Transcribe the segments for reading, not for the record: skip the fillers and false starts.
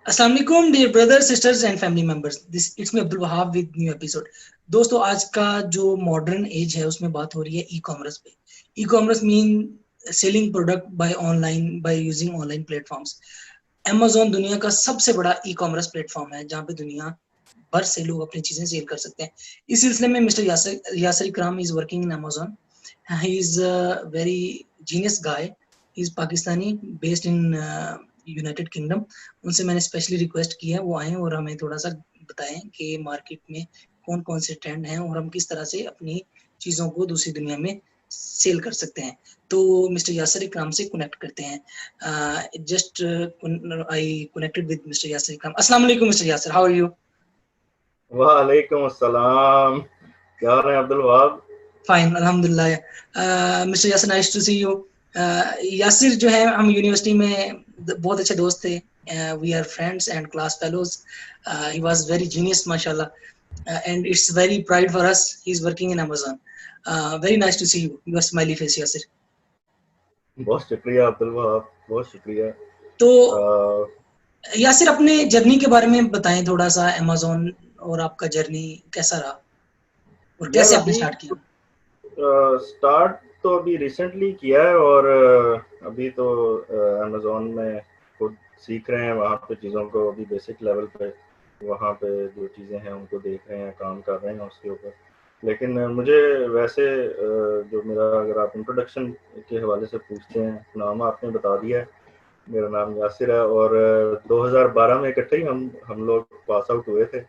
अस्सलाम वालेकुम dear brothers sisters and family members, this it's me Abdul Wahab with new episode. दोस्तों, आज का जो मॉडर्न एज है उसमें बात हो रही है ई कॉमर्स पे। E commerce mean selling product by online by using online platforms. Amazon दुनिया का सबसे बड़ा ई कॉमर्स प्लेटफॉर्म है जहाँ पे दुनिया भर से लोग अपनी चीजें सेल कर सकते हैं। इस सिलसिले में mister यासर यासर Ikram is working in Amazon. He is very genius guy. He is Pakistani based in United kingdom. उनसे मैंने स्पेशली रिक्वेस्ट की है वो आए और हमें थोड़ा सा बताएं कि मार्केट में कौन कौन से ट्रेंड हैं और हम किस तरह से अपनी चीजों को दूसरी दुनिया में सेल कर सकते हैं। तो मिस्टर यासर इकराम से कनेक्ट करते हैं। Just I connected with mister Yasar Ikram. अस्सलाम वालेकुम mister Yasar, how are you? वालेकुम अस्सलाम। क्या हाल है अब्दुल वहाब? फाइन, अल्हम्दुलिल्लाह। Mister Yasar, nice to see you. Yasir जो है, हम यूनिवर्सिटी में बहुत अच्छे दोस्त थे। We are friends and class fellows. He was very genius माशाल्लाह, and it's very pride for us he is working in Amazon. Very nice to see you, your smiley face Yasir. बहुत शुक्रिया अब्दुल वहाब, बहुत शुक्रिया। तो अ, यासिर, अपने जर्नी के बारे में बताएं थोड़ा सा, अमेज़न और आपका जर्नी कैसा रहा और यार कैसे आपने अभी स्टार्ट किया? स्टार्ट तो अभी रिसेंटली किया है और अभी तो अमेज़न में खुद सीख रहे हैं वहाँ पे चीज़ों को, अभी बेसिक लेवल पे वहाँ पे जो चीज़ें हैं उनको देख रहे हैं, काम कर रहे हैं उसके ऊपर। लेकिन मुझे वैसे जो मेरा, अगर आप इंट्रोडक्शन के हवाले से पूछते हैं, नाम आपने बता दिया है। मेरा नाम यासिर है और 2012 में इकट्ठे ही हम लोग पास आउट हुए थे। जी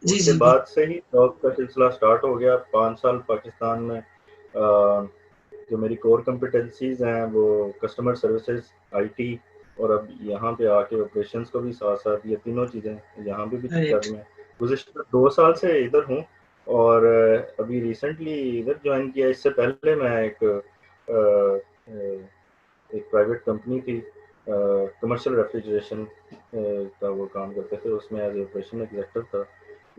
उसके जी जी। बाद से ही जॉब का सिलसिला स्टार्ट हो गया। 5 साल पाकिस्तान में जो मेरी कोर कम्पिटेंसीज हैं वो कस्टमर सर्विसेज, आईटी, और अब यहाँ पे आके ऑपरेशंस को भी साथ साथ ये तीनों चीज़ें यहाँ पे भी कर राइट। रही हैं। गुज़िश्ता 2 साल से इधर हूँ और अभी रिसेंटली इधर ज्वाइन किया। इससे पहले मैं एक प्राइवेट कंपनी थी, कमर्शियल रेफ्रिजरेशन का वो काम करते थे, उसमें एज ऑपरेशन एग्जीक्यूटिव था।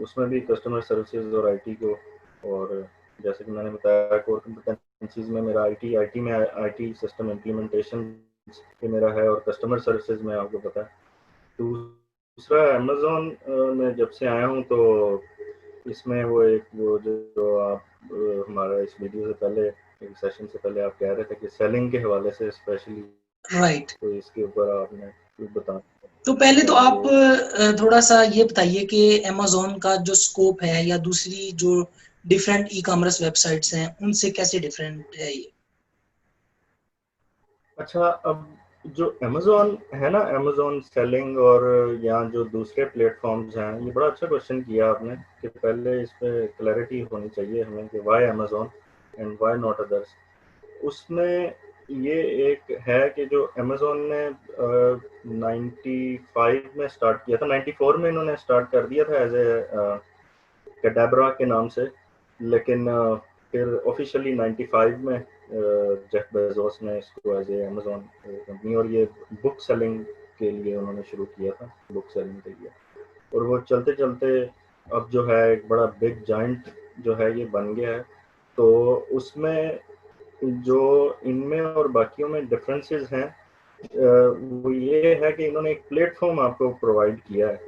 उसमें भी कस्टमर सर्विसेज और आईटी को, और जैसे कि मैंने बताया कोर कंपिटेंसीज में मेरा आईटी में आईटी सिस्टम इम्प्लीमेंटेशन पे मेरा है, और कस्टमर सर्विसेज में आपको पता है। दूसरा अमेज़न में जब से आया हूँ तो इसमें वो जो आप हमारा इस वीडियो से पहले, एक सेशन से पहले आप कह रहे थे कि सेलिंग के हवाले से स्पेशली, राइट। तो इसके ऊपर आपने कुछ बता तो पहले तो जो आप थोड़ा सा ये बताइए कि अमेज़न का जो स्कोप है या दूसरी जो डिफरेंट ई कॉमर्स वेबसाइट्स हैं उनसे कैसे डिफरेंट है ये? अच्छा, अब जो अमेज़न है ना, अमेज़न सेलिंग और यहाँ जो दूसरे प्लेटफॉर्म्स हैं, ये बड़ा अच्छा क्वेश्चन किया आपने कि पहले इस पे क्लैरिटी होनी चाहिए हमें कि why Amazon and why not others. उसमें ये एक है कि जो अमेज़न ने 95 में स्टार्ट किया था, 94 में इन्होंने स्टार्ट कर दिया था एज ए कैडाब्रा के नाम से। लेकिन फिर ऑफिशियली 95 में जेफ बेजोस ने इसको एज ए अमेज़न कंपनी, और ये बुक सेलिंग के लिए उन्होंने शुरू किया था, बुक सेलिंग के लिए। और वो चलते चलते अब जो है एक बड़ा बिग जाइंट जो है ये बन गया है। तो उसमें जो इनमें और बाकियों में डिफरेंसेस हैं, वो ये है कि इन्होंने एक प्लेटफॉर्म आपको प्रोवाइड किया है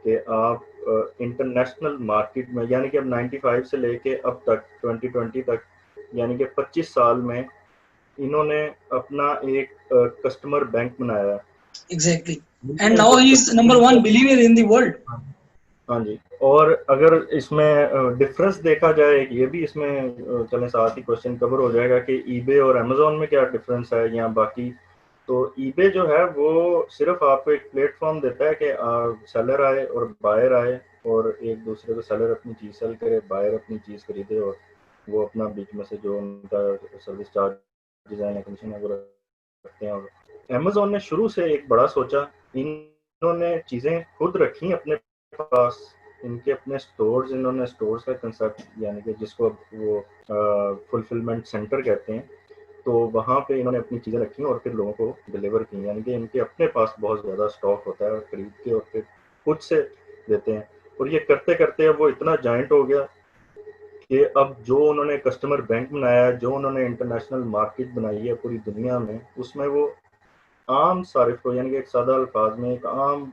कि आप इंटरनेशनल मार्केट में, यानी कि अब 95 से लेके अब तक 2020 तक, यानी कि 25 साल में इन्होंने अपना एक कस्टमर बैंक बनाया है। Exactly. And millions now of he is number customer. One believer in the world. हाँ जी। और अगर इसमें डिफरेंस देखा जाए, एक ये भी इसमें चलें साथ ही क्वेश्चन कवर हो जाएगा कि ईबे और अमेज़न में क्या डिफरेंस है या बाकी। तो ईबे जो है वो सिर्फ आपको एक प्लेटफॉर्म देता है कि सेलर आए और बायर आए, और एक दूसरे को, सेलर अपनी चीज़ सेल करे, बायर अपनी चीज़ खरीदे, और वो अपना बीच में से जो उनका सर्विस चार्ज है या कमीशन है वो रखते हैं। और अमेज़न ने शुरू से एक बड़ा सोचा, इन्होंने चीज़ें खुद रखी अपने पास, इनके अपने स्टोर्स, इन्होंने स्टोर्स का कंसेप्ट, यानी कि जिसको वो फुलफिलमेंट सेंटर कहते हैं, तो वहाँ पे इन्होंने अपनी चीज़ें रखी और फिर लोगों को डिलीवर की। यानी कि इनके अपने पास बहुत ज़्यादा स्टॉक होता है, खरीद के और फिर खुद से देते हैं। और ये करते करते अब वो इतना जाइंट हो गया कि अब जो उन्होंने कस्टमर बैंक बनाया है, जो उन्होंने इंटरनेशनल मार्केट बनाई है पूरी दुनिया में, उसमें वो आम सारिफ को, यानी कि एक सादा अल्फाज में एक आम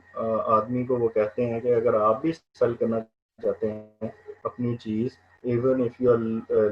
आदमी को वो कहते हैं कि अगर आप भी सेल करना चाहते हैं अपनी चीज़, even if you are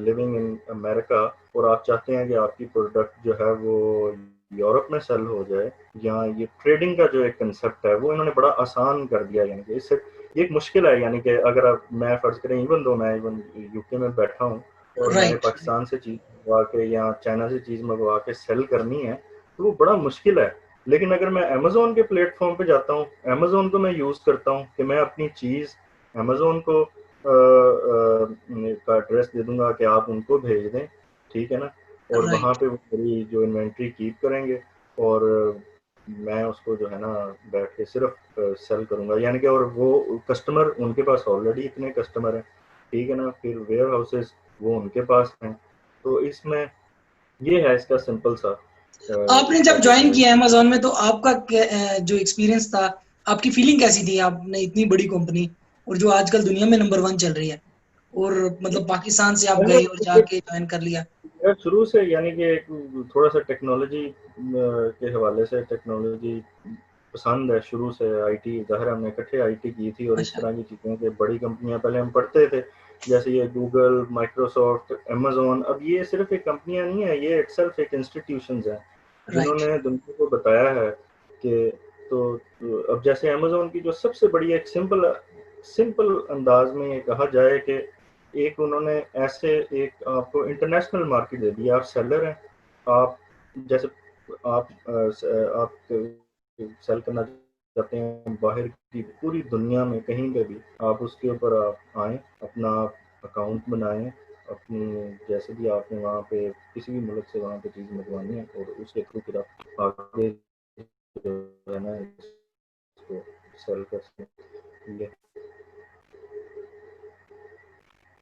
living in America, और आप चाहते हैं कि आपकी प्रोडक्ट जो है वो यूरोप में सेल हो जाए, या ये ट्रेडिंग का जो एक कंसेप्ट है वो इन्होंने बड़ा आसान कर दिया। यानी कि इससे ये एक मुश्किल है, यानी कि अगर आप, मैं फ़र्ज़ करें इवन दो मैं इवन यूके में बैठा हूँ और मैंने राइट। पाकिस्तान से चीज़ मंगवा के या चाइना से चीज़ मंगवा के सेल करनी है, तो वो बड़ा मुश्किल है। लेकिन अगर मैं अमेज़न के प्लेटफॉर्म पे जाता हूँ, अमेज़न को मैं यूज़ करता हूँ कि मैं अपनी चीज़ अमेज़न को का एड्रेस दे दूंगा कि आप उनको भेज दें, ठीक है ना, और वहाँ राइट। पे वो मेरी जो इन्वेंट्री कीप करेंगे, और मैं उसको जो है ना बैठ के सिर्फ सेल करूंगा, यानी कि, और वो कस्टमर उनके पास ऑलरेडी इतने कस्टमर हैं, ठीक है ना, फिर वेयर हाउसेस वो उनके पास हैं। तो इसमें ये है इसका सिंपल सा आपने इसका जब जो ज्वाइन है। किया अमेज़न में तो आपका जो एक्सपीरियंस था, आपकी फीलिंग कैसी थी? आपने इतनी बड़ी कंपनी और जो आजकल दुनिया में नंबर 1 चल रही है, और मतलब पाकिस्तान से आप गए और जाके ज्वाइन कर लिया। यार शुरू से, यानी कि एक थोड़ा सा टेक्नोलॉजी के हवाले से, टेक्नोलॉजी पसंद है शुरू से। आईटी, ज़ाहिर है हमने इकट्ठे आईटी की थी, और इस अच्छा। तरह की चीज़ें कि बड़ी कंपनियां पहले हम पढ़ते थे, जैसे ये गूगल, माइक्रोसॉफ्ट, अमेज़न, अब ये सिर्फ एक कंपनियां नहीं है, ये इटसेल्फ एक इंस्टीट्यूशंस हैं राइट। जिन्होंने दुनिया को बताया है कि, तो अब जैसे अमेज़न की जो सबसे बड़ी एक सिंपल सिंपल अंदाज में ये कहा जाए कि एक उन्होंने ऐसे एक आपको इंटरनेशनल मार्केट दे दी। आप सेलर हैं, आप जैसे आप सेल करना चाहते हैं बाहर की पूरी दुनिया में कहीं पे भी, आप उसके ऊपर आप आएँ, अपना अकाउंट बनाएँ, अपनी जैसे भी आपने वहाँ पे किसी भी मुल्क से वहाँ पे चीज़ मंगवानी है, और उसके थ्रू फिर आप आगे जो है ना इसको सेल कर सकते हैं। ये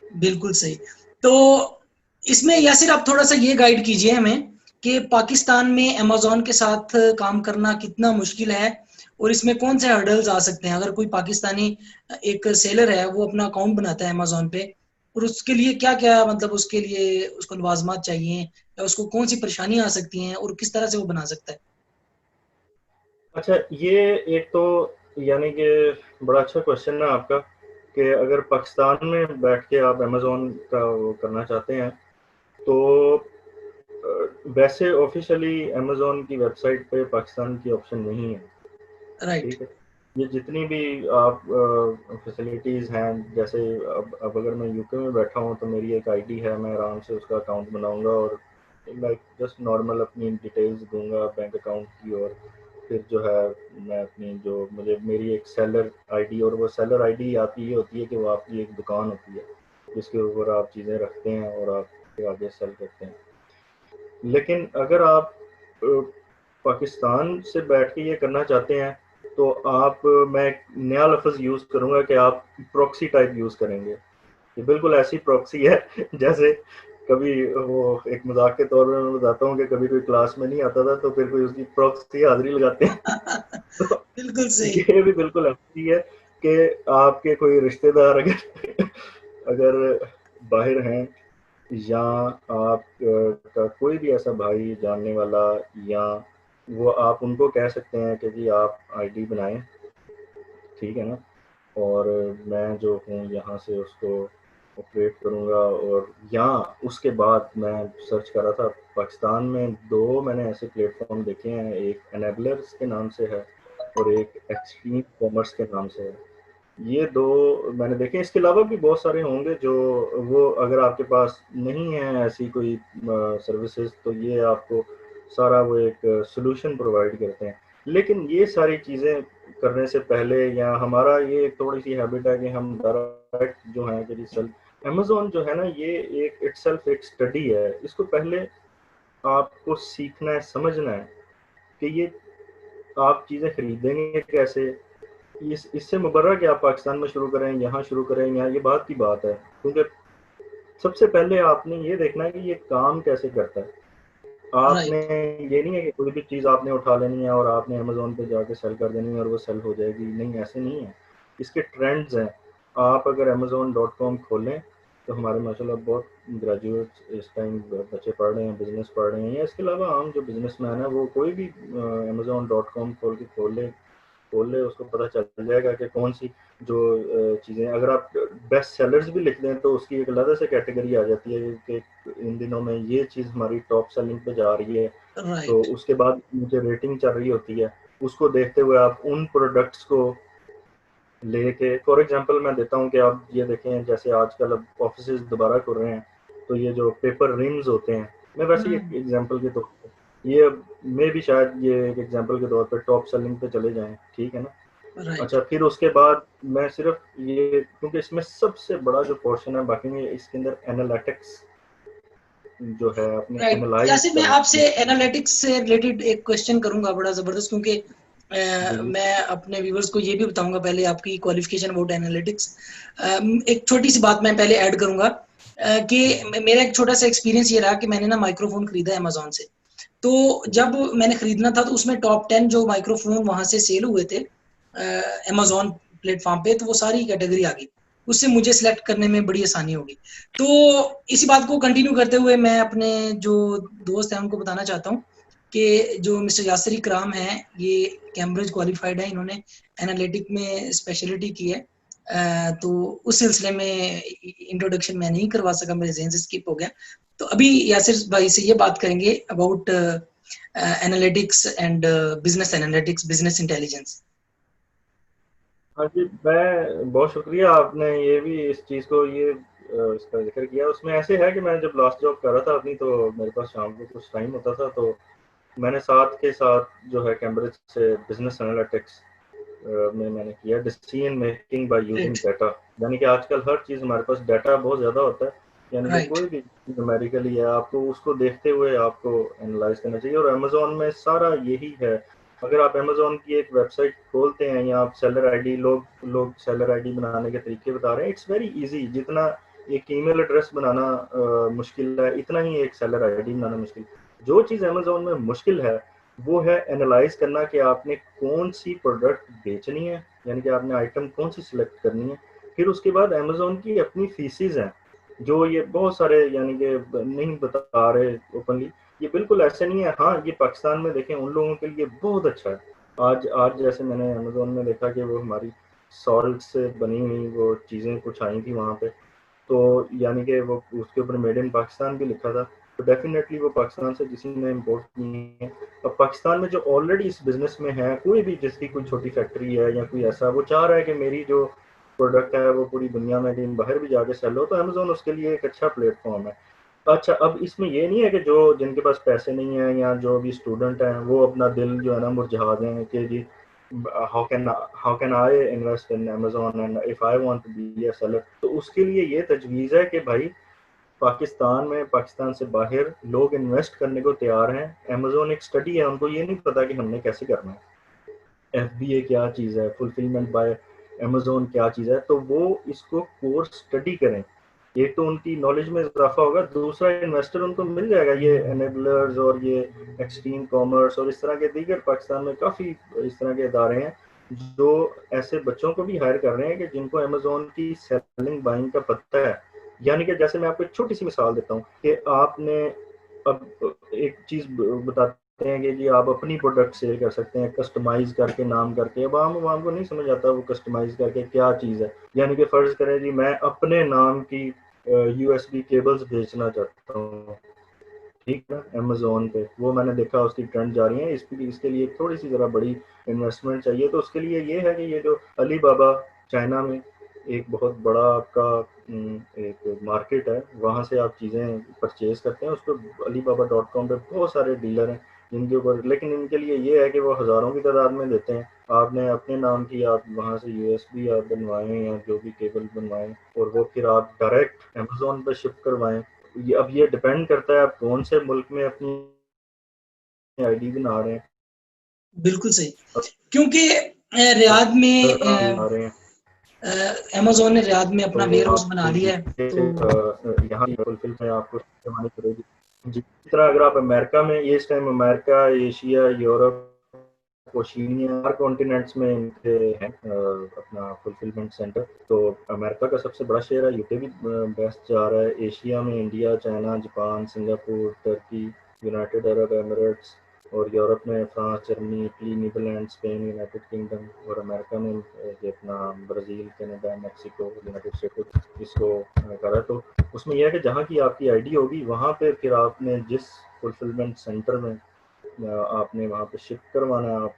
बिल्कुल सही। तो इसमें यासिर आप थोड़ा-सा ये गाइड कीजिए हमें कि पाकिस्तान में अमेज़न के साथ काम करना कितना मुश्किल है, और इसमें कौन से हर्डल्स आ सकते हैं? अगर कोई पाकिस्तानी एक सेलर है, वो अपना अकाउंट बनाता है अमेज़न पे, और उसके लिए क्या-क्या, मतलब उसके लिए उसको लवाज़मात चाहिए, या उसको कौन-सी परेशानियाँ आ सकती हैं, और किस तरह से वो बना सकता है? अच्छा, ये एक तो, यानी कि बड़ा अच्छा क्वेश्चन है आपका, कि अगर पाकिस्तान में बैठ के आप अमेज़न का वो करना चाहते हैं, तो वैसे ऑफिशियली अमेज़न की वेबसाइट पे पाकिस्तान की ऑप्शन नहीं है, राइट। ठीक है। ये जितनी भी आप फैसिलिटीज़ हैं, जैसे अब अगर मैं यूके में बैठा हूँ तो मेरी एक आईडी है, मैं आराम से उसका अकाउंट बनाऊंगा, और लाइक जस्ट नॉर्मल अपनी डिटेल्स दूंगा बैंक अकाउंट की, और फिर जो है मैं अपनी जो मुझे मेरी एक सेलर आईडी, और वो सेलर आईडी आपकी ये होती है कि वो आपकी एक दुकान होती है जिसके ऊपर आप चीज़ें रखते हैं और आप फिर आगे सेल करते हैं। लेकिन अगर आप पाकिस्तान से बैठ के ये करना चाहते हैं, तो आप, मैं एक नया लफ्ज़ यूज़ करूँगा कि आप प्रॉक्सी टाइप यूज़ करेंगे। ये बिल्कुल ऐसी प्रॉक्सी है जैसे कभी वो एक मजाक के तौर पे मैं बताता हूँ कि कभी कोई क्लास में नहीं आता था तो फिर कोई उसकी प्रॉक्सी हाजिरी लगाते हैं। तो बिल्कुल सही। ये भी बिल्कुल ऐसी है कि आपके कोई रिश्तेदार अगर अगर बाहर हैं, या आप का कोई भी ऐसा भाई जानने वाला, या वो आप उनको कह सकते हैं कि जी आप आईडी बनाएं, ठीक है ना, और मैं जो हूँ यहाँ से उसको ऑपरेट करूँगा। और यहाँ उसके बाद मैं सर्च कर रहा था, पाकिस्तान में दो मैंने ऐसे प्लेटफॉर्म देखे हैं, एक एनेबलर्स के नाम से है और एक एक्सट्रीम कॉमर्स के नाम से है। ये दो मैंने देखे, इसके अलावा भी बहुत सारे होंगे जो, वो अगर आपके पास नहीं है ऐसी कोई सर्विसेज, तो ये आपको सारा वो एक सोल्यूशन प्रोवाइड करते हैं। लेकिन ये सारी चीज़ें करने से पहले, या हमारा ये एक थोड़ी सी हैबिट है कि हम डायरेक्ट जो है कि सेल्फ अमेज़न जो है ना, ये एक इटसेल्फ एक स्टडी है। इसको पहले आपको सीखना है, समझना है कि ये आप चीज़ें खरीदेंगे कैसे। इससे मुबर्रा कि आप पाकिस्तान में शुरू करें, यहाँ शुरू करें, यहाँ ये बात की बात है, क्योंकि सबसे पहले आपने ये देखना है कि ये काम कैसे करता है। आपने राइट। ये नहीं है कि कोई भी चीज़ आपने उठा लेनी है और आपने अमेज़न पे जाके सेल कर देनी है और वो सेल हो जाएगी, नहीं, ऐसे नहीं है। इसके ट्रेंड्स हैं। आप अगर amazon.com खोलें तो हमारे माशाल्लाह बहुत ग्रेजुएट्स इस टाइम बच्चे पढ़ रहे हैं, बिजनेस पढ़ रहे हैं, या इसके अलावा आम जो बिजनेसमैन है वो कोई भी amazon.com खोल ले उसको पता चल जाएगा कि कौन सी जो चीज़ें, अगर आप बेस्ट सेलर्स भी लिख दें तो उसकी एक अलग से कैटेगरी आ जाती है कि इन दिनों में ये चीज़ हमारी टॉप सेलिंग पे जा रही है, तो राइट। उसके बाद मुझे रेटिंग चल रही होती है, उसको देखते हुए आप उन प्रोडक्ट्स को लेके, फॉर एग्जांपल मैं देता हूँ कि आप ये देखें जैसे आजकल अब ऑफिसेज दोबारा खुल रहे हैं, तो ये जो पेपर रिम्स होते हैं, मैं वैसे एक एग्जांपल के तौर पे ये मे भी शायद ये एक एग्जांपल के तौर पे टॉप सेलिंग पे चले जाएं, ठीक है ना। राइट। अच्छा, फिर उसके बाद मैं सिर्फ ये, क्योंकि इसमें सबसे बड़ा जो पोर्शन है, बाकी में इसके अंदर एनालिटिक्स जो है अपने राइट। एनालाइज यासिर, मैं करना। आपसे एनालिटिक्स से रिलेटेड एक क्वेश्चन करूंगा बड़ा जबरदस्त, क्योंकि जी जी मैं अपने व्यूवर्स को ये भी बताऊंगा पहले आपकी क्वालिफिकेशन अबाउट एनालिटिक्स। एक छोटी सी बात मैं पहले ऐड करूंगा कि मेरा एक छोटा सा एक्सपीरियंस ये रहा कि मैंने ना माइक्रोफोन खरीदा अमेजोन से। तो जी जब मैंने खरीदना था तो उसमें टॉप 10 जो माइक्रोफोन वहां से सेल हुए थे अमेजोन प्लेटफॉर्म पे, तो वो सारी कैटेगरी आ गई, उससे मुझे सिलेक्ट करने में बड़ी आसानी होगी। तो इसी बात को कंटिन्यू करते हुए मैं अपने जो दोस्त हैं उनको बताना चाहता हूँ कि जो मिस्टर यासिर इकराम हैं, ये कैम्ब्रिज क्वालिफाइड है, इन्होंने एनालिटिक में स्पेशलिटी की है। तो उस सिलसिले में इंट्रोडक्शन मैं नहीं करवा सका, मेरे जहन से स्किप हो गया। तो अभी यासिर भाई से ये बात करेंगे about analytics and business analytics, business intelligence. हाँ जी, मैं बहुत शुक्रिया, आपने ये भी इस चीज़ को ये इसका जिक्र किया। उसमें ऐसे है कि मैं जब लास्ट जॉब कर रहा था अपनी, तो मेरे पास शाम को कुछ टाइम होता था, तो मैंने साथ के साथ जो है कैम्ब्रिज से बिजनेस एनालिटिक्स में मैंने किया decision making by using great. Data. यानी कि आजकल हर चीज़ हमारे पास डाटा बहुत ज़्यादा होता है, यानी कि राइट। कोई भी न्यूमेरिकली है, आपको उसको देखते हुए आपको एनालाइज करना चाहिए, और अमेजोन में सारा यही है। अगर आप अमेजोन की एक वेबसाइट खोलते हैं, या आप सेलर आईडी, लोग सेलर आईडी बनाने के तरीके बता रहे हैं, इट्स वेरी इजी। जितना एक ईमेल एड्रेस बनाना मुश्किल है, इतना ही एक सेलर आईडी बनाना मुश्किल। जो चीज़ अमेजोन में मुश्किल है वो है एनालाइज करना कि आपने कौन सी प्रोडक्ट बेचनी है, यानी कि आपने आइटम कौन सी सिलेक्ट करनी है। फिर उसके बाद अमेजोन की अपनी फीसिस हैं, जो ये बहुत सारे यानी कि नहीं बता रहे ओपनली, ये बिल्कुल ऐसे नहीं है। हाँ, ये पाकिस्तान में देखें उन लोगों के लिए बहुत अच्छा है। आज आज जैसे मैंने अमेजोन में देखा कि वो हमारी सॉल्ट से बनी हुई वो चीज़ें कुछ आई थी वहाँ पे, तो यानी कि वो उसके ऊपर मेड इन पाकिस्तान भी लिखा था, तो डेफिनेटली वो पाकिस्तान से किसी ने इम्पोर्ट की है। अब पाकिस्तान में जो ऑलरेडी इस बिजनेस में है, कोई भी जिसकी कोई छोटी फैक्ट्री है या कोई ऐसा, वो चाह रहा है कि मेरी जो प्रोडक्ट है वो पूरी दुनिया में कहीं बाहर भी जाके सेल हो, तो अमेजोन उसके लिए एक अच्छा प्लेटफॉर्म है। अच्छा, अब इसमें ये नहीं है कि जो जिनके पास पैसे नहीं है या जो भी स्टूडेंट हैं वो अपना दिल जो है ना मुरझा दें कि जी how can I invest in Amazon and if I want to be a seller. तो उसके लिए ये तजवीज़ है कि भाई पाकिस्तान में, पाकिस्तान से बाहर लोग इन्वेस्ट करने को तैयार हैं। अमेजोन एक स्टडी है, उनको ये नहीं पता कि हमने कैसे करना है, FBA क्या चीज़ है, फुलफिलमेंट बाय अमेजोन क्या चीज़ है, तो वो इसको कोर्स स्टडी करें। एक तो उनकी नॉलेज में इजाफा होगा, दूसरा इन्वेस्टर उनको मिल जाएगा। ये एनेबलर्स और ये एक्सट्रीम कॉमर्स और इस तरह के दीगर पाकिस्तान में काफ़ी इस तरह के इदारे हैं जो ऐसे बच्चों को भी हायर कर रहे हैं कि जिनको अमेजोन की सेलिंग बाइंग का पता है। यानी कि जैसे मैं आपको एक छोटी सी मिसाल देता हूँ कि आपने अब एक चीज़ बताते हैं कि जी आप अपनी प्रोडक्ट सेल कर सकते हैं कस्टमाइज करके, नाम करके। अब आम को नहीं समझ आता वो कस्टमाइज करके क्या चीज़ है। यानी कि फ़र्ज़ करें जी मैं अपने नाम की USB केबल्स बेचना चाहता हूँ, ठीक है, अमेजोन पे वो मैंने देखा उसकी ट्रेंड जा रही है, इसके लिए थोड़ी सी ज़रा बड़ी इन्वेस्टमेंट चाहिए। तो उसके लिए ये है कि ये जो अली बाबा चाइना में एक बहुत बड़ा आपका एक मार्केट है, वहाँ से आप चीज़ें परचेज करते हैं। उस पर alibaba.com पे बहुत सारे डीलर हैं जिनके ऊपर, लेकिन इनके लिए ये है कि वो हज़ारों की तादाद में देते हैं। आपने अपने नाम की आप वहाँ से USB आप बनवाएं या जो भी केबल बनवाएं, और वो फिर आप डायरेक्ट अमेजोन पर शिप करवाएं। अब ये डिपेंड करता है आप कौन से मुल्क में अपनी आईडी बना रहे हैं। बिल्कुल सही, क्योंकि रियाद में आ रहे हैं अमेजोन ने रियाद में अपना वेयर तो हाउस बना आपको लिया है, ये तो यहाँ फुलफिल में आपको करवानी पड़ेगी। जिस तरह अगर आप अमेरिका में, ये इस time America, Asia, Europe Oceania, हर कॉन्टिनेंट्स में इनके हैं अपना फुलफिलमेंट सेंटर। तो अमेरिका का सबसे बड़ा शेयर है, यूके भी बेस्ट जा रहा है, एशिया में India, China, Japan, Singapore, Turkey, United Arab Emirates, और यूरोप में France, Germany, Italy, Netherland, Spain, United Kingdom, और अमेरिका में ये अपना Brazil, Canada, Mexico, United States इसको कर रहा है। तो उसमें यह है कि जहाँ की आपकी आईडी होगी वहाँ पे फिर आपने जिस फुलफिलमेंट सेंटर में आपने वहाँ पे शिफ्ट करवाना है, आप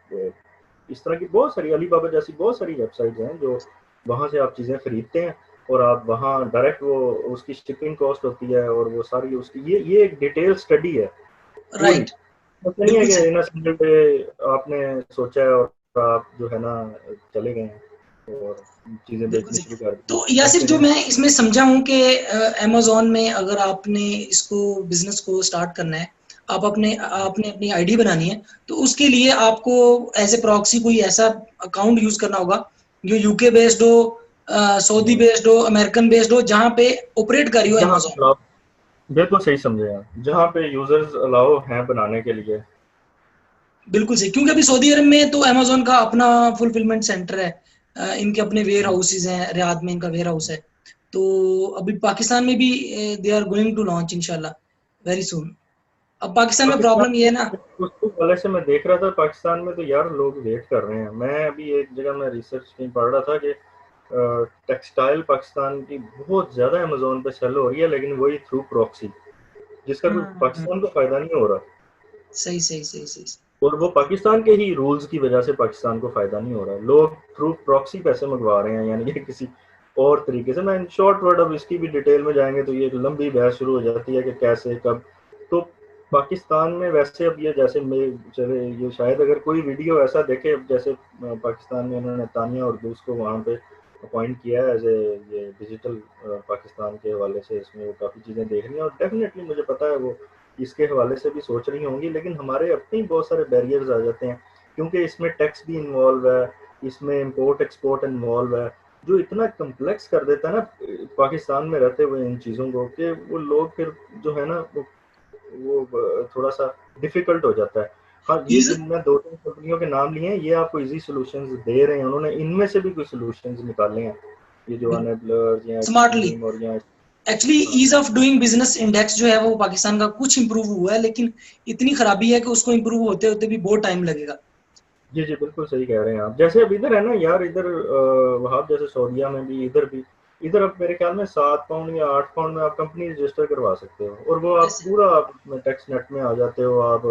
इस तरह की बहुत सारी, अलीबाबा जैसी बहुत सारी वेबसाइट हैं जो वहाँ से आप चीज़ें खरीदते हैं और आप वहाँ डायरेक्ट वो उसकी शिपिंग कॉस्ट होती है और वो सारी उसकी ये एक डिटेल स्टडी है पूरी। राइट, बस नहीं है बिल्कुल कि सही। इन अ सिंगल डे आपने सोचा है और आप जो है ना चले गए हैं और चीज़ें बिल्कुल बेचनी सही। शुरू कर दी, तो यासिर, ऐसे जो नहीं। मैं इसमें समझा हूँ कि अमेज़न में अगर आपने इसको बिज़नेस को स्टार्ट करना है, आपने अपनी आईडी बनानी है, तो उसके लिए आपको एज़ ए प्रॉक्सी कोई ऐसा अकाउंट यूज़ करना होगा जो यूके बेस्ड हो, सऊदी बेस्ड हो, अमेरिकन बेस्ड हो, जहाँ पे ऑपरेट कर रही हो जहाँ अमेज़न। पे आप बिल्कुल सही समझे आप, जहाँ पे यूजर्स अलाउ हैं बनाने के लिए। बिल्कुल सही, क्योंकि अभी सऊदी अरब में तो अमेज़न का अपना फुलफिलमेंट सेंटर है, इनके अपने वेयर हाउसेज हैं, रियाद में इनका वेयर हाउस है। तो अभी पाकिस्तान में भी they are going to launch इंशाल्लाह वेरी सून। अब पाकिस्तान में पाकिस्तान प्रॉब्लम ये है ना। उसको वाले से मैं देख रहा था, पाकिस्तान में तो यार लोग वेट कर रहे हैं। मैं अभी एक जगह में रिसर्च कहीं पढ़ रहा था कि टेक्सटाइल पाकिस्तान की बहुत ज़्यादा अमेज़न पे सेल हो रही है, लेकिन वही थ्रू प्रॉक्सी, जिसका कोई हम्म, पाकिस्तान को फ़ायदा नहीं हो रहा। सही सही सही सही सही। और वो पाकिस्तान के ही रूल्स की वजह से पाकिस्तान को फ़ायदा नहीं हो रहा। लोग थ्रू प्रॉक्सी पैसे मंगवा रहे हैं, यानी कि किसी और तरीके से। मैं इन शॉर्ट वर्ड, अब इसकी भी डिटेल में जाएंगे तो ये एक लंबी बहस शुरू हो जाती है कि कैसे कब। तो पाकिस्तान में वैसे अब ये जैसे मैं चले, ये शायद अगर कोई वीडियो ऐसा देखे, अब जैसे पाकिस्तान में उन्होंने तानिया और दूस को वहाँ पे अपॉइंट किया है एज ए ये डिजिटल पाकिस्तान के हवाले से, इसमें वो काफ़ी चीज़ें देख रही हैं और डेफिनेटली मुझे पता है वो इसके हवाले से भी सोच रही होंगी। लेकिन हमारे अपने ही बहुत सारे बैरियर्स आ जाते हैं, क्योंकि इसमें टैक्स भी इन्वॉल्व है, इसमें इंपोर्ट एक्सपोर्ट इन्वॉल्व है, जो इतना कम्प्लेक्स कर देता है ना पाकिस्तान में रहते हुए इन चीज़ों को, कि वो लोग फिर जो है ना वो थोड़ा सा डिफिकल्ट हो जाता है। हाँ, ये इज जो मैं दो तीन कंपनियों के नाम लिए हैं, ये आपको इजी सॉल्यूशंस दे रहे हैं, उन्होंने इनमें से भी कुछ सॉल्यूशंस निकाले हैं, ये जो अनेबलर्स या स्मार्टली। एक्सट्रीम और या actually ease of doing business index जो है वो पाकिस्तान का कुछ इंप्रूव हुआ है, लेकिन इतनी खराबी है कि उसको इंप्रूव होते होते भी बहुत टाइम लगेगा। जी जी बिल्कुल सही कह रहे हैं आप। जैसे अब इधर है ना यार, इधर वहाँ जैसे सऊदीया में भी, इधर भी, इधर अब मेरे ख्याल में 7 पाउंड या 8 पाउंड में आप कंपनी रजिस्टर करवा सकते हो, और वो आप ऐसे पूरा आप उसमें टैक्स नेट में आ जाते हो आप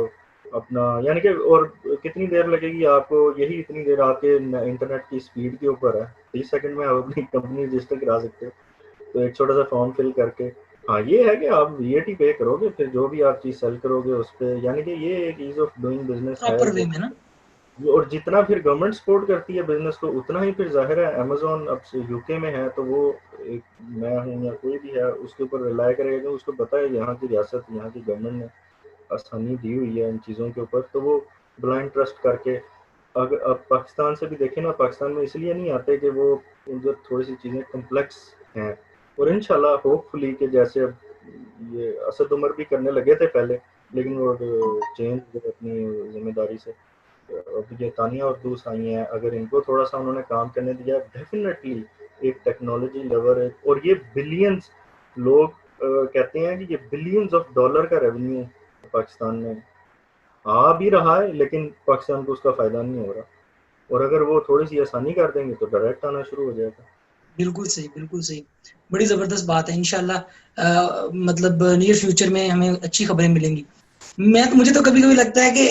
अपना, यानी कि और कितनी देर लगेगी आपको, यही इतनी देर आपके इंटरनेट की स्पीड के ऊपर है, 30 सेकंड में आप अपनी कंपनी रजिस्टर करा सकते हो। तो एक छोटा सा फॉर्म फिल करके, हाँ ये है कि आप वीएटी पे करोगे, फिर जो भी आप चीज़ सेल करोगे उस पर, यानी कि ये एक ईज ऑफ डूइंग बिजनेस है प्रॉपर वे जो। में ना। और जितना फिर गवर्नमेंट सपोर्ट करती है बिजनेस को, उतना ही फिर जाहिर है अमेजोन अब से यूके में है, तो वो एक मैं हूँ या कोई भी है उसके ऊपर रिलाय करेगा, कि उसको पता है यहाँ की रियासत, यहाँ की गवर्नमेंट ने आसानी दी हुई है इन चीज़ों के ऊपर, तो वो ब्लाइंड ट्रस्ट करके। अगर अब पाकिस्तान से भी देखें ना, पाकिस्तान में इसलिए नहीं आते कि वो उधर थोड़ी सी चीज़ें कम्प्लेक्स हैं। और इंशाल्लाह होपफुली कि जैसे अब ये असद उमर भी करने लगे थे पहले, लेकिन वो चेंज अपनी जिम्मेदारी से, अब ये तानिया और दूस आई हैं, अगर इनको थोड़ा सा उन्होंने काम करने दिया, डेफिनेटली एक टेक्नोलॉजी लवर है, और ये बिलियंस लोग कहते हैं कि ये बिलियंस ऑफ डॉलर का रेवेन्यू पाकिस्तान में आ भी रहा है, लेकिन पाकिस्तान को उसका फायदा नहीं हो रहा। और अगर वो थोड़ी सी आसानी कर देंगे तो डायरेक्ट आना शुरू हो जाएगा। बिल्कुल सही, बिल्कुल सही। बड़ी जबरदस्त बात है। इंशाल्लाह मतलब नियर फ्यूचर में हमें अच्छी खबरें मिलेंगी। मुझे तो कभी कभी लगता है कि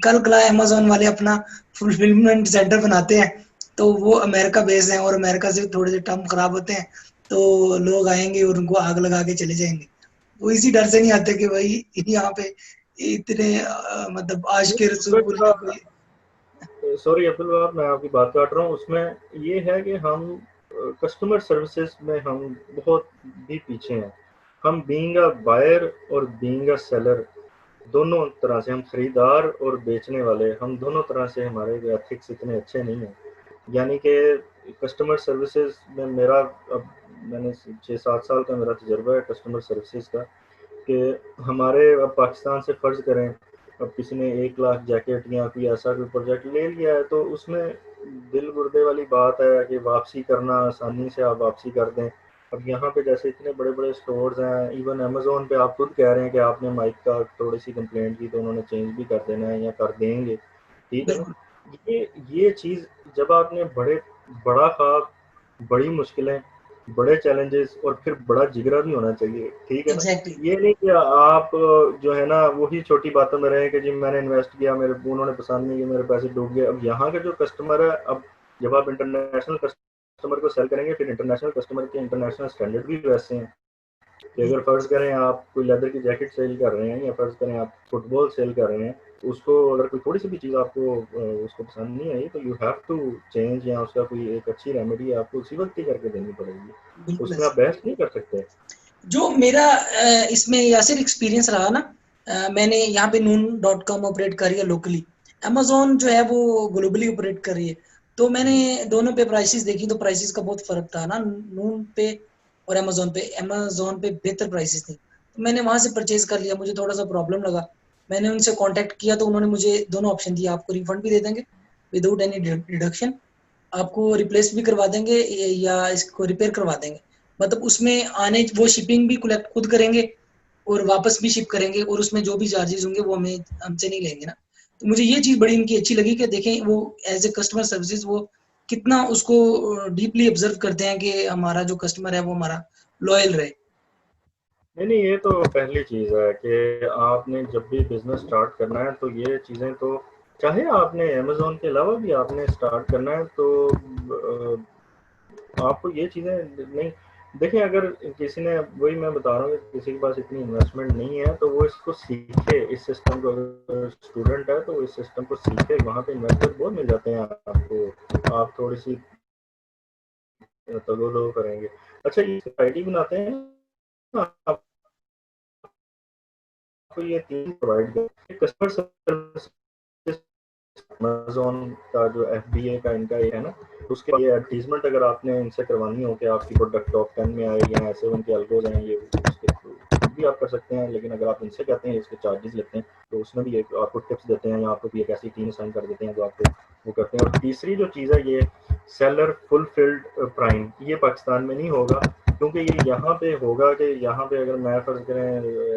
कल कला अमेजोन वाले अपना फुलफिलमेंट सेंटर बनाते हैं, तो वो अमेरिका बेस है और अमेरिका से थोड़े से टर्म खराब होते हैं, तो लोग आएंगे और उनको आग लगा के चले जाएंगे। वो इसी डर से नहीं आते कि भाई यहाँ पे इतने मतलब आज के रसूल या कोई। सॉरी अब्दुल वहाब, मैं आपकी बात काट रहा हूँ। उसमें ये है कि हम कस्टमर सर्विसेज में हम बहुत भी पीछे हैं। हम बीइंग अ बायर और बीइंग अ सेलर, दोनों तरह से, हम खरीदार और बेचने वाले, हम दोनों तरह से हमारे एथिक्स इतने अच्छे नहीं हैं। यानी कि कस्टमर सर्विसेज में मेरा, अब मैंने 6-7 साल का मेरा तजर्बा है कस्टमर सर्विसेज का, कि हमारे अब पाकिस्तान से फ़र्ज़ करें अब किसी ने 1 लाख जैकेट या कोई ऐसा कोई प्रोजेक्ट ले लिया है, तो उसमें दिल गुर्दे वाली बात है कि वापसी करना आसानी से आप वापसी कर दें। अब यहाँ पे जैसे इतने बड़े बड़े स्टोर्स हैं, इवन अमेजोन पे आप खुद कह रहे हैं कि आपने माइक का थोड़ी सी कंप्लेंट की तो उन्होंने चेंज भी कर देना है या कर देंगे, ठीक है ना। बिल्कुल ये चीज़ जब आपने बड़ा ख्वाब, बड़ी मुश्किलें, बड़े चैलेंजेस और फिर बड़ा जिगरा भी होना चाहिए, ठीक है ना। एग्जैक्टली। ये नहीं कि आप जो है ना वही छोटी बातों में रहे कि जी मैंने इन्वेस्ट किया, मेरे उन्होंने पसंद नहीं किया, मेरे पैसे डूब गए। अब यहाँ के जो कस्टमर है, अब जब आप इंटरनेशनल कस्टमर को सेल करेंगे, फिर इंटरनेशनल कस्टमर के इंटरनेशनल स्टैंडर्ड भी वैसे हैं कि अगर फर्ज करें आप कोई लेदर की जैकेट सेल कर रहे हैं या फर्ज करें आप फुटबॉल सेल कर रहे हैं, तो उसको अगर कोई थोड़ी सी भी चीज़ आपको उसको पसंद नहीं आई, तो यू हैव टू चेंज, या उसका कोई एक अच्छी रेमेडी आपको उसी वक्त ही करके देनी पड़ेगी, बिल्कुल उसमें आप ऐसे। बहस नहीं कर सकते। जो मेरा इसमें यासिर एक्सपीरियंस रहा ना, मैंने यहाँ पे noon.com ऑपरेट करी है लोकली, अमेजोन जो है वो ग्लोबली ऑपरेट कर रही है। तो मैंने दोनों पे प्राइसेस देखी, तो प्राइसेस का बहुत फर्क था ना नून पे और अमेजोन पे बेहतर प्राइसेस थी, तो मैंने वहां से परचेज कर लिया। मुझे थोड़ा सा प्रॉब्लम लगा, मैंने उनसे कांटेक्ट किया, तो उन्होंने मुझे दोनों ऑप्शन दिया, आपको रिफंड भी दे देंगे विदाउट एनी डिडक्शन, आपको रिप्लेस भी करवा देंगे या इसको रिपेयर करवा देंगे। मतलब उसमें आने वो शिपिंग भी कलेक्ट खुद करेंगे और वापस भी शिप करेंगे, और उसमें जो भी चार्जेस होंगे वो हमें हमसे नहीं लेंगे ना। तो मुझे ये चीज बड़ी इनकी अच्छी लगी कि देखें वो एज ए कस्टमर सर्विसेज वो कितना उसको डीपली ऑब्जर्व करते हैं कि हमारा जो कस्टमर है वो हमारा लॉयल रहे। नहीं नहीं, ये तो पहली चीज़ है कि आपने जब भी बिजनेस स्टार्ट करना है तो ये चीज़ें तो, चाहे आपने अमेजोन के अलावा भी आपने स्टार्ट करना है, तो आपको ये चीज़ें नहीं, देखिए अगर किसी ने, वही मैं बता रहा हूँ कि किसी के पास इतनी इन्वेस्टमेंट नहीं है तो वो इसको सीखे, इस सिस्टम को, अगर स्टूडेंट है तो इस सिस्टम को सीखे, वहाँ पे इन्वेस्टर बहुत मिल जाते हैं आपको, आप थोड़ी सी तगोलो करेंगे। अच्छा, ये आईडी बनाते हैं ना, आपको ये 3 प्रोवाइड करें, कस्टमर सर्विस, अमेज़न का जो एफबीए का इनका ये है ना, उसके ये एडवर्टाइजमेंट अगर आपने इनसे करवानी हो कि आपकी प्रोडक्ट टॉप 10 में आए या ऐसे उनके अल्गोज हैं, ये उसके थ्रू भी आप कर सकते हैं। लेकिन अगर आप इनसे कहते हैं, इसके चार्जेस लेते हैं, तो उसमें भी एक आपको टिप्स देते हैं या आपको भी एक ऐसी टीम असाइन कर देते हैं जो आपको वो करते हैं। और तीसरी जो चीज़ है, ये सेलर फुलफिल्ड प्राइम, ये पाकिस्तान में नहीं होगा, क्योंकि ये यहाँ पे होगा कि यहाँ पे अगर मैं फर्ज करें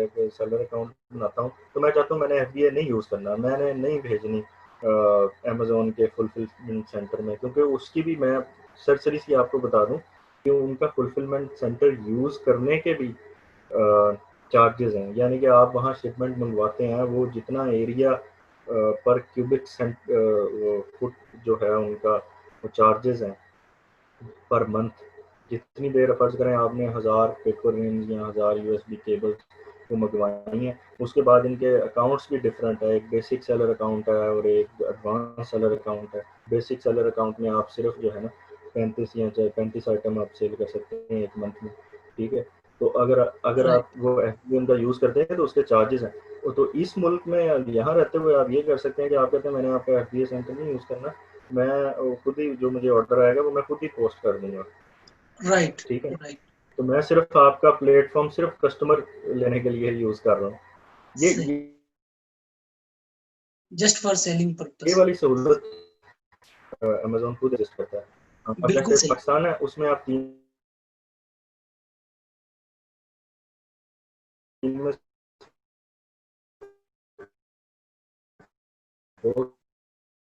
एक सेलर अकाउंट बनाता हूँ, तो मैं चाहता हूँ मैंने एफबीए नहीं यूज़ करना, मैंने नहीं भेजनी अमेज़न के फुलफिलमेंट सेंटर में, क्योंकि उसकी भी मैं सरसरी सी आपको बता दूं कि उनका फुलफिलमेंट सेंटर यूज़ करने के भी चार्जेस हैं, यानी कि आप वहाँ शिपमेंट मंगवाते हैं, वो जितना एरिया पर क्यूबिक फुट जो है उनका वो चार्जेस हैं पर मंथ। जितनी देर फर्ज करें आपने 1000 पेपर रिंग्स या 1000 यूएसबी केबल को मंगवाई है, उसके बाद इनके अकाउंट्स भी डिफरेंट है, एक बेसिक सेलर अकाउंट है और एक एडवांस सेलर अकाउंट है। बेसिक सेलर अकाउंट में आप सिर्फ जो है ना 35 आइटम आप सेल कर सकते हैं एक मंथ में, ठीक है। तो अगर अगर आप राइट। वो एफबीएम का यूज़ करते हैं तो उसके चार्जेस हैं। तो इस मुल्क में यहाँ रहते हुए आप ये कर सकते हैं कि आप कहते हैं मैंने आपका एफबीए सेंटर नहीं यूज़ करना, मैं खुद ही जो मुझे ऑर्डर आएगा वो मैं खुद ही पोस्ट कर दूंगा, राइट। ठीक है। राइट। तो मैं सिर्फ आपका प्लेटफॉर्म सिर्फ कस्टमर लेने के लिए यूज कर रहा हूँ। ये सही। ये जस्ट फॉर सेलिंग ये पर्पस। वाली सहूलत अमेजोन खुद एग्जिस्ट करता है। अब बिल्कुल जैसे सही। पाकिस्तान है, उसमें आप 3 में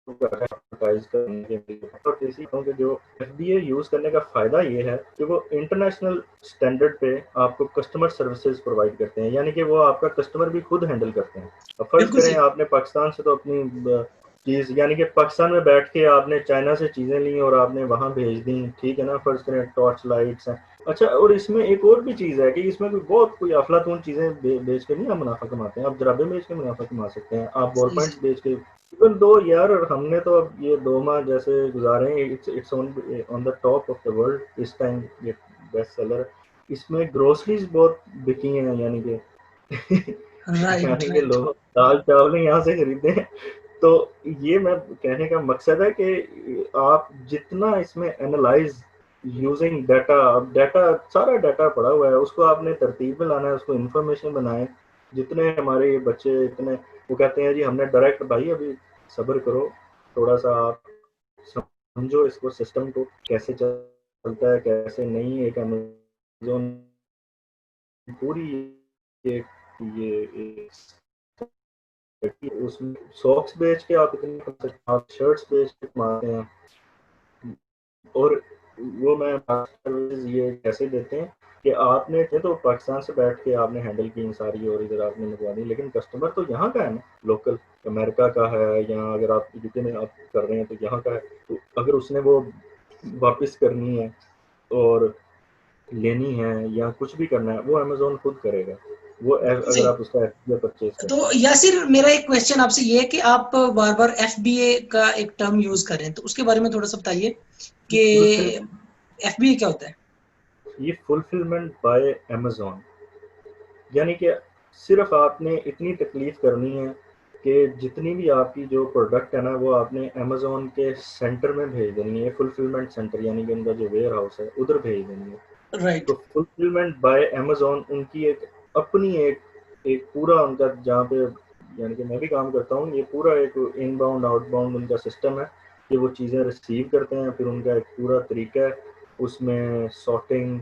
एडवर्टाइज करने के लिए, और इसी के जो एफबीए यूज करने का फायदा ये है कि वो इंटरनेशनल स्टैंडर्ड पे आपको कस्टमर सर्विसेज प्रोवाइड करते हैं, यानी कि वो आपका कस्टमर भी खुद हैंडल करते हैं। अब फर्ज बिल्कुल करें सही। आपने पाकिस्तान से तो अपनी चीज, यानी कि पाकिस्तान में बैठ के आपने चाइना से चीजें ली और आपने वहां भेज दी, ठीक है ना, फर्ज करें टॉर्च लाइट्स हैं। अच्छा, और इसमें एक और भी चीज है कि इसमें कोई अफलातून चीजें बेच के नहीं आप मुनाफा कमाते हैं, आप जराबे बेच के मुनाफा कमा सकते हैं, आप बॉल सही पॉइंट्स सही। बेच के। इवन दो यार, हमने तो अब ये 2 माह जैसे गुजारे हैं, it's on the top of the world इस टाइम, ये बेस्ट सेलर। इसमें ग्रोसरीज बहुत बिकी हैं, यानी कि राइट। यानी कि राइट। लोग दाल चावल यहाँ से खरीदते हैं। तो ये मैं कहने का मकसद है कि आप जितना इसमें एनालाइज यूजिंग डाटा, अब डाटा सारा डाटा पड़ा हुआ है, उसको आपने तरतीब में लाना है, उसको इंफॉर्मेशन बनाए, जितने हमारे ये बच्चे इतने वो कहते हैं जी हमने डायरेक्ट, भाई अभी सब्र करो, थोड़ा सा आप समझो इसको, सिस्टम को कैसे चलता है कैसे नहीं। एक अमेजोन पूरी एक ये उसमें सॉक्स बेच के आप इतने कर सकते हैं, आप शर्ट्स बेच के कमाते हैं। और वो मैं सर्विस ये कैसे देते हैं कि आपने तो पाकिस्तान से बैठ के आपने हैंडल की सारी और इधर आपने मंगवा दी, लेकिन कस्टमर तो यहाँ का है ना, लोकल अमेरिका का है, या अगर आप यूके में आप कर रहे हैं तो यहाँ का है। तो अगर उसने वो वापस करनी है और लेनी है या कुछ भी करना है, वो अमेजोन खुद करेगा, वो अगर सही। आप उसका एफबीए परचेज तो करते हैं। यासिर, मेरा एक क्वेश्चन आपसे ये है कि आप बार बार एफबीए का एक टर्म यूज कर रहे हैं, तो उसके बारे में थोड़ा सा बताइए कि फुलफिल एफबीए क्या होता है। ये फुलफिलमेंट बाय अमेजोन, यानी कि सिर्फ आपने इतनी तकलीफ करनी है कि जितनी भी आपकी जो प्रोडक्ट है ना वो आपने अमेजोन के सेंटर में भेज देनी है, फुलफिलमेंट सेंटर यानी कि उनका जो वेयर हाउस है उधर भेज देनी है। राइट। तो फुलफिलमेंट बाय अमेजोन उनकी एक अपनी एक एक पूरा उनका जहाँ पे यानी कि मैं भी काम करता हूँ, ये पूरा एक इनबाउंड आउटबाउंड उनका सिस्टम है कि वो चीज़ें रिसीव करते हैं, फिर उनका एक पूरा तरीका है उसमें सॉर्टिंग,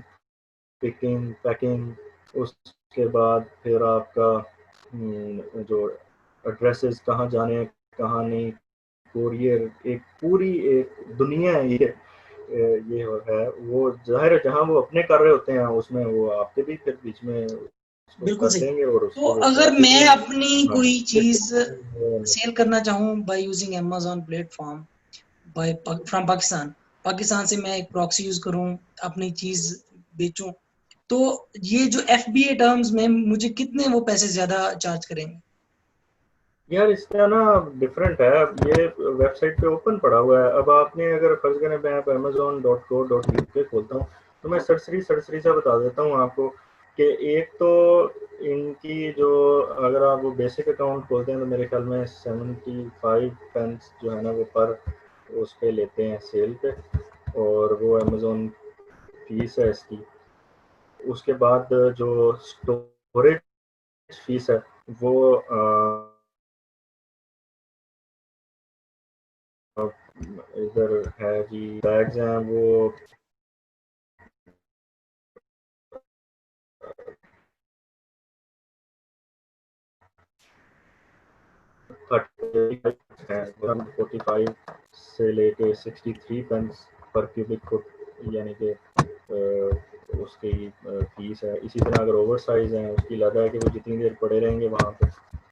पिकिंग, पैकिंग, उसके बाद फिर आपका जो एड्रेसेस कहाँ जाने हैं कहाँ नहीं, कोरियर, एक पूरी एक दुनिया है ये है। वो जाहिर है जहाँ वो अपने कर रहे होते हैं उसमें वो आपके भी फिर बीच में उसको बिल्कुल कर सही। देंगे और तो उसको वो अगर ट्रैफिक मैं में। अपनी हाँ, कोई चीज shipping, सेल करना चाहूँ by using Amazon platform, by from Pakistan, Pakistan से मैं एक प्रॉक्सी यूज करूँ, अपनी चीज बेचूं, तो ये जो एफबीए टर्म्स में मुझे कितने वो पैसे ज्यादा चार्ज करेंगे। यार इसका ना डिफरेंट है। अब ये वेबसाइट पे ओपन पड़ा हुआ है, अब आपने अगर फर्ज करें मैं amazon.co.uk खोलता हूँ तो मैं सरसरी सा बता देता हूँ आपको कि एक तो इनकी जो अगर आप वो बेसिक अकाउंट खोलते हैं तो मेरे ख्याल में 75 पेंस जो है ना वो पर उस पे लेते हैं सेल पे, और वो अमेजोन फीस है इसकी। उसके बाद जो स्टोरेज फीस है वो इधर है जी, बैग्स हैं वो 35 है, 45 से लेके 63 पेंस पर क्यूबिक फुट, यानी कि उसकी फीस है। इसी तरह अगर ओवर साइज है उसकी लगा है कि वो जितनी देर पड़े रहेंगे वहाँ पे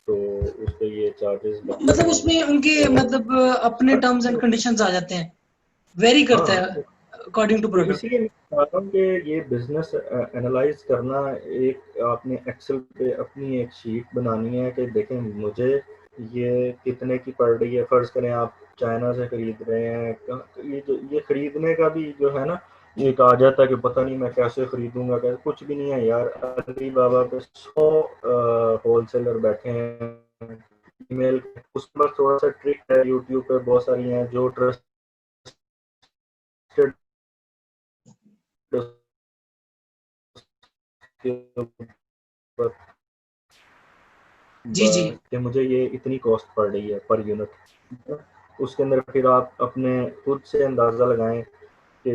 तो उस पर ये चार्जेस लगते मतलब रहेंगे। उसमें उनके और मतलब अपने टर्म्स एंड कंडीशंस आ जाते हैं, वेरी करता है हाँ, अकॉर्डिंग टू तो प्रोडक्ट। इसीलिए मैं बता रहा हूँ कि ये बिजनेस एनालाइज करना, एक आपने एक्सेल पे अपनी एक शीट बनानी है कि देखें मुझे ये कितने की पड़ रही है। फर्ज करें आप चाइना से खरीद रहे हैं, ये जो ये खरीदने का भी जो है ना एक आ जाता है कि पता नहीं मैं कैसे खरीदूंगा, कैसे, कुछ भी नहीं है यार। अली बाबा पे 100 होलसेलर बैठे हैं, ईमेल उस पर थोड़ा सा ट्रिक है, यूट्यूब पे बहुत सारी हैं जो ट्रस्टेड जी जी। कि मुझे ये इतनी कॉस्ट पड़ रही है पर यूनिट। उसके अंदर फिर आप अपने खुद से अंदाज़ा लगाएं कि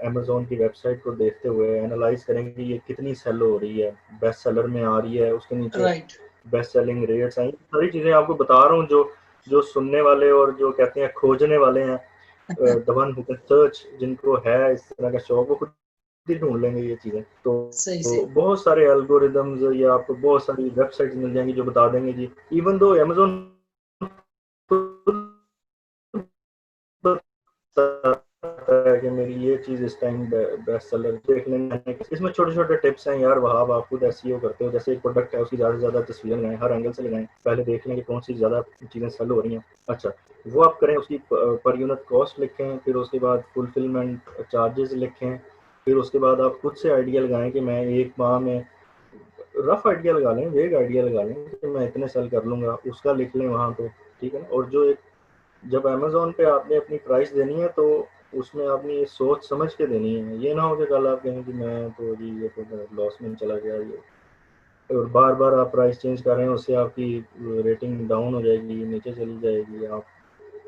अमेज़ोन की वेबसाइट को देखते हुए एनालाइज करें कि ये कितनी सेल हो रही है, बेस्ट सेलर में आ रही है, उसके नीचे राइट। बेस्ट सेलिंग रेट्स हैं। सारी चीज़ें आपको बता रहा हूँ जो जो सुनने वाले और जो कहते हैं खोजने वाले हैं, the one who can search, जिनको है इस तरह का शौक वो खुद ही ढूंढ लेंगे ये चीज़ें। सही तो सही। बहुत सारे एल्गोरिदम्स या आपको बहुत सारी वेबसाइट्स मिल जाएंगी जो बता देंगे जी, इवन दो अमेजोन कि मेरी ये चीज इस टाइम बेस्ट सेलर, देख लेंगे। इसमें छोटे छोटे टिप्स हैं यार, वहां आप खुद एसईओ करते हो, जैसे एक प्रोडक्ट है उसकी ज्यादा से ज्यादा तस्वीर लगाएं, हर एंगल से लगाएं, पहले देख लें कि कौन सी ज्यादा चीजें सेल हो रही हैं। अच्छा, वो आप करें, उसकी पर यूनिट कॉस्ट लिखें, फिर उसके बाद फुलफिलमेंट चार्जेस लिखें, फिर उसके बाद आप खुद से आइडिया लगाएं कि मैं एक माह में, रफ आइडिया लगा लें, वेग आइडिया लगा लें कि मैं इतने सेल कर लूंगा, उसका लिख लें वहाँ पे, ठीक है। और जो एक जब अमेजोन पे आपने अपनी प्राइस देनी है तो उसमें आपने ये सोच समझ के देनी है, ये ना हो कि कल आप कहें कि मैं तो जी ये तो लॉस में चला गया ये। और बार बार आप प्राइस चेंज कर रहे हैं, उससे आपकी रेटिंग डाउन हो जाएगी, नीचे चली जाएगी। आप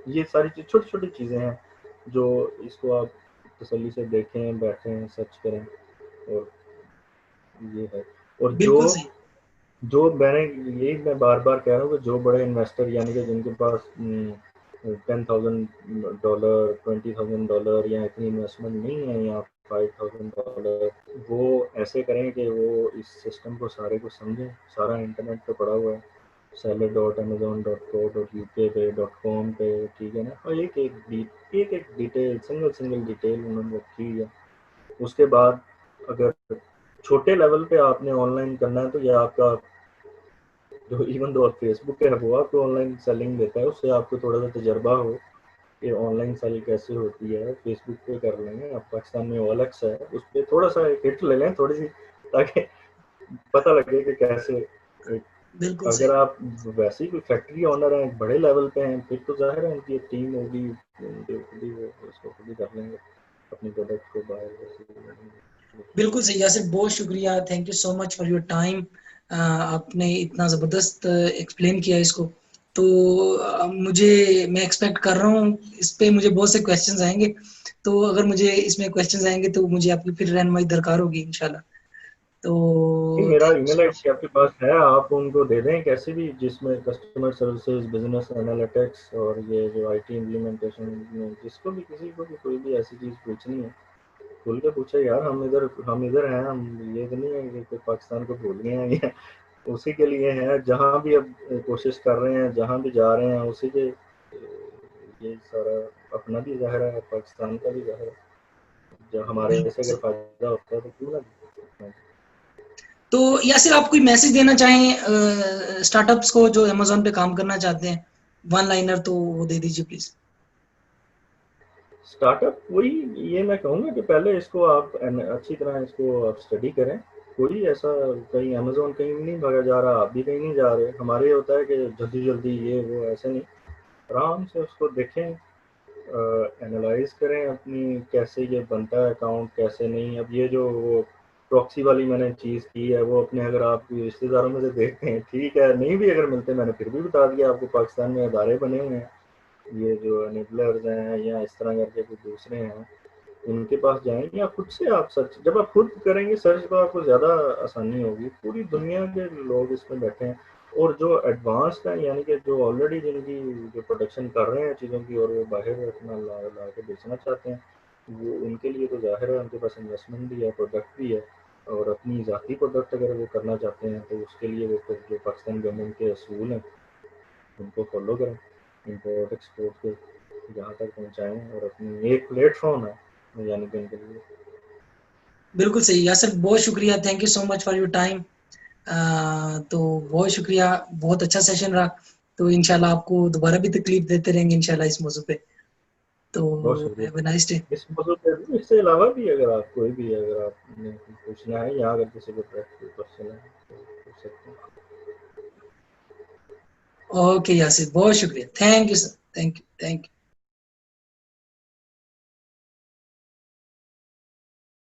ये सारी छोटी छोटी चीज़ें हैं जो इसको आप तसल्ली से देखें, बैठें, सर्च करें। और ये है। और बिल्कुल सही। जो मैं बार बार कह रहा हूँ कि जो बड़े इन्वेस्टर यानी कि जिनके पास $10,000, $20,000 या इतनी इन्वेस्टमेंट नहीं है, या $5,000, वो ऐसे करें कि वो इस सिस्टम को सारे को समझें। सारा इंटरनेट पे पड़ा हुआ है, seller.amazon.co.uk पे .com पे, ठीक है ना। और एक एक डिटेल, सिंगल डिटेल उन्होंने रखी है। उसके बाद अगर छोटे लेवल पे आपने ऑनलाइन करना है तो ये आपका जो इवन दो फेसबुक है वो आपको ऑनलाइन सेलिंग देता है, उससे आपको थोड़ा सा तजर्बा हो कि ऑनलाइन सेल कैसे होती है। फेसबुक पे कर लेंगे आप, पाकिस्तान में OLX है, उस पर थोड़ा सा एक हिट ले लें थोड़ी सी, ताकि पता लगे कि कैसे। बिल्कुल सही। अगर आप वैसे ही कोई फैक्ट्री ऑनर हैं, बड़े लेवल पे हैं, फिर तो जाहिर है उनकी एक टीम होगी, खुद ही वो उसको खुद ही कर लेंगे अपने प्रोडक्ट को बाय। बिल्कुल सही यासिर, बहुत शुक्रिया, thank you so much for your time. आपने इतना ज़बरदस्त एक्सप्लेन किया इसको। तो मैं एक्सपेक्ट कर रहा हूँ इस पे मुझे बहुत से क्वेश्चंस आएंगे। तो अगर मुझे इसमें क्वेश्चंस आएंगे तो मुझे आपकी फिर रहनुमाई दरकार होगी इंशाल्लाह। तो मेरा thank you email so much. ID आपके पास है, आप उनको दे दें कैसे भी, जिसमें कस्टमर सर्विसेज, बिजनेस एनालिटिक्स और ये जो आईटी इम्प्लीमेंटेशन में जिसको भी किसी को भी कोई भी ऐसी चीज़ पूछनी है, खुल के पूछे यार। हम इधर हैं, हम ये तो नहीं है कि पाकिस्तान को भूल गए हैं। ये उसी के लिए है, जहाँ भी अब कोशिश कर रहे हैं, जहाँ भी जा रहे हैं, उसी के ये सारा अपना भी ज़ाहिर है, पाकिस्तान का भी ज़ाहिर है। जब हमारे बिल्कुल से अगर सही। फायदा होता है तो क्यों ना। तो यासिर आप कोई मैसेज देना चाहें स्टार्टअप्स को जो अमेज़न पे काम करना चाहते हैं, वन लाइनर तो वो दे दीजिए प्लीज। स्टार्टअप वही, ये मैं कहूँगा कि पहले इसको आप अच्छी तरह इसको आप स्टडी करें। कोई ऐसा कहीं अमेज़न कहीं नहीं भागा जा रहा, आप भी कहीं नहीं जा रहे। हमारे ये होता है कि जल्दी जल्दी ये वो, ऐसे नहीं, आराम से उसको देखें, एनालाइज करें अपनी, कैसे ये बनता है अकाउंट, कैसे नहीं। अब ये जो वो प्रॉक्सी वाली मैंने चीज़ की है, वो अपने अगर आप रिश्तेदारों में से देखते हैं, ठीक है, नहीं भी अगर मिलते, मैंने फिर भी बता दिया आपको, पाकिस्तान में अदारे बने हुए हैं ये जो एनेबलर्स हैं या इस तरह करके कुछ दूसरे हैं, उनके पास जाएं या खुद से आप सर्च। जब आप खुद करेंगे सर्च तो आपको ज़्यादा आसानी होगी। पूरी दुनिया के लोग इसमें बैठे हैं, और जो एडवांस्ड हैं यानी कि जो ऑलरेडी जिनकी जो प्रोडक्शन कर रहे हैं चीज़ों की, और वो बाहर अपना ला के बेचना चाहते हैं, वो उनके लिए तो जाहिर है उनके पास इन्वेस्टमेंट भी है, प्रोडक्ट भी है। और अपनी ज़ाती प्रोडक्ट अगर वो करना चाहते हैं तो उसके लिए वो फिर जो पाकिस्तान गवर्नमेंट के असूल हैं उनको फॉलो करें, इम्पोर्ट एक्सपोर्ट के जहाँ तक पहुँचाएँ, और अपनी एक प्लेटफॉर्म है यानी कि उनके लिए। बिल्कुल सही यासिर, बहुत शुक्रिया, thank you so much for your time. तो बहुत शुक्रिया, बहुत अच्छा सेशन रहा। तो इंशाल्लाह आपको दोबारा भी तकलीफ देते रहेंगे इंशाल्लाह इस मौजू पे। तो बहुत शुक्रिया। Have a nice day. इस मौजूद पे भी, इससे अलावा भी अगर आप कोई भी अगर आपने पूछना है या अगर किसी को प्रैक्टिकल क्वेश्चन है तो पूछ सकते हैं। ओके यासिर, बहुत शुक्रिया, thank you sir, thank you.